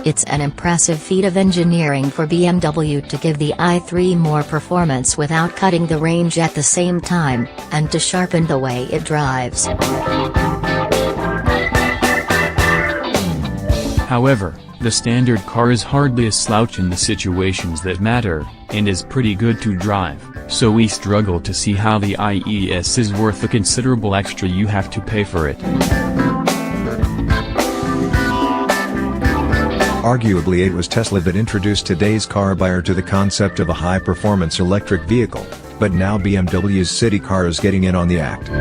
It's an impressive feat of engineering for BMW to give the i3 more performance without cutting the range at the same time, and to sharpen the way it drives. However, the standard car is hardly a slouch in the situations that matter, and is pretty good to drive, so we struggle to see how the i3s is worth the considerable extra you have to pay for it. Arguably it was Tesla that introduced today's car buyer to the concept of a high-performance electric vehicle, but now BMW's city car is getting in on the act.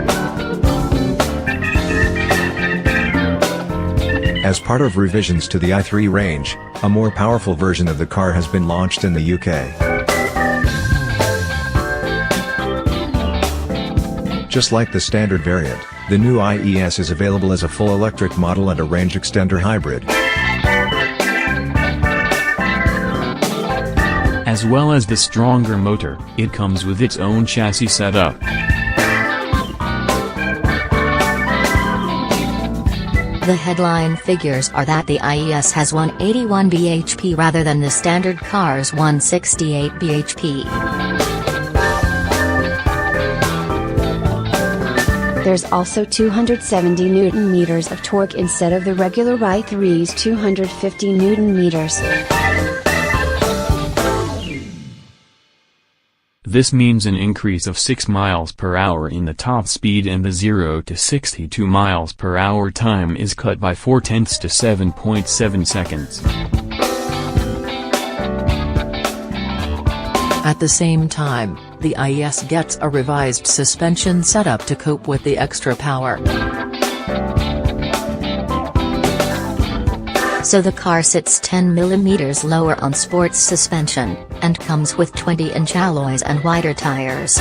As part of revisions to the i3 range, a more powerful version of the car has been launched in the UK. Just like the standard variant, the new i3s is available as a full electric model and a range extender hybrid. As well as the stronger motor, it comes with its own chassis setup. The headline figures are that the i3s has 181 bhp rather than the standard car's 168 bhp. There's also 270 Nm of torque instead of the regular i3's 250 Nm. This means an increase of 6 miles per hour in the top speed, and the 0 to 62 miles per hour time is cut by 0.4 to 7.7 seconds. At the same time, the i3s gets a revised suspension setup to cope with the extra power. So the car sits 10 mm lower on sports suspension, and comes with 20-inch alloys and wider tires.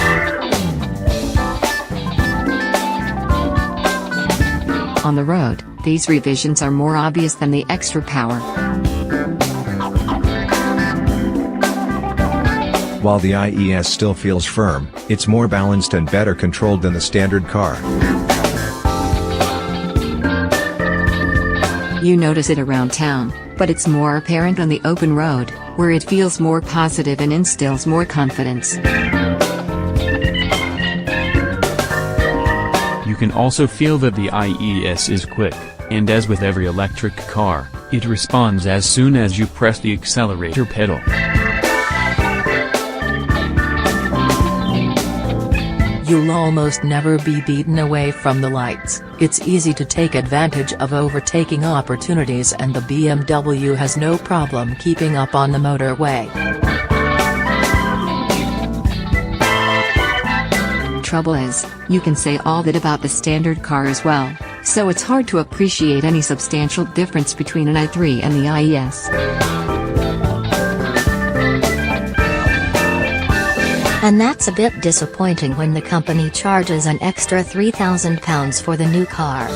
On the road, these revisions are more obvious than the extra power. While the i3s still feels firm, it's more balanced and better controlled than the standard car. You notice it around town, but it's more apparent on the open road, where it feels more positive and instills more confidence. You can also feel that the i3s is quick, and as with every electric car, it responds as soon as you press the accelerator pedal. You'll almost never be beaten away from the lights. It's easy to take advantage of overtaking opportunities, and the BMW has no problem keeping up on the motorway. Trouble is, you can say all that about the standard car as well, so it's hard to appreciate any substantial difference between an i3 and the i3s. And that's a bit disappointing when the company charges an extra £3,000 for the new car.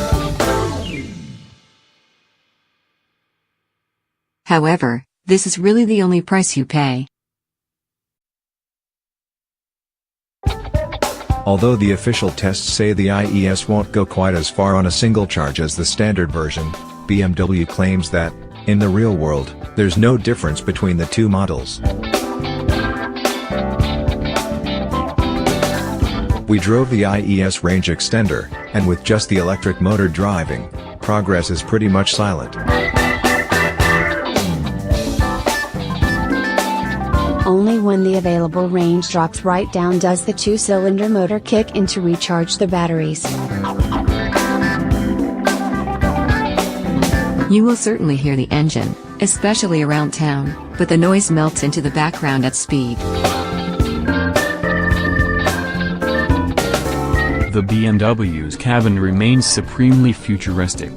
However, this is really the only price you pay. Although the official tests say the i3s won't go quite as far on a single charge as the standard version, BMW claims that, in the real world, there's no difference between the two models. We drove the i3s range extender, and with just the electric motor driving, progress is pretty much silent. Only when the available range drops right down does the two-cylinder motor kick in to recharge the batteries. You will certainly hear the engine, especially around town, but the noise melts into the background at speed. The BMW's cabin remains supremely futuristic.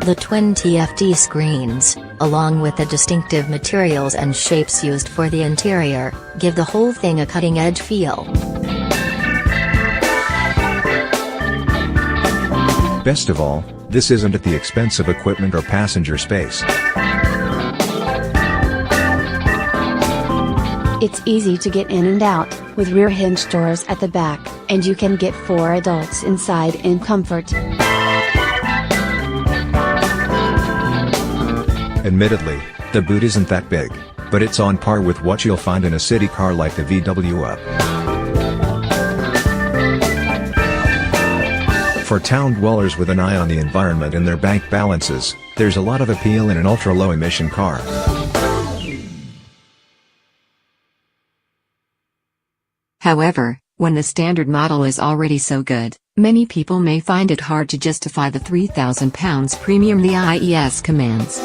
The twin TFT screens, along with the distinctive materials and shapes used for the interior, give the whole thing a cutting-edge feel. Best of all, this isn't at the expense of equipment or passenger space. It's easy to get in and out, with rear hinge doors at the back, and you can get 4 adults inside in comfort. Admittedly, the boot isn't that big, but it's on par with what you'll find in a city car like the VW Up. For town dwellers with an eye on the environment and their bank balances, there's a lot of appeal in an ultra-low emission car. However, when the standard model is already so good, many people may find it hard to justify the £3,000 premium the i3s commands.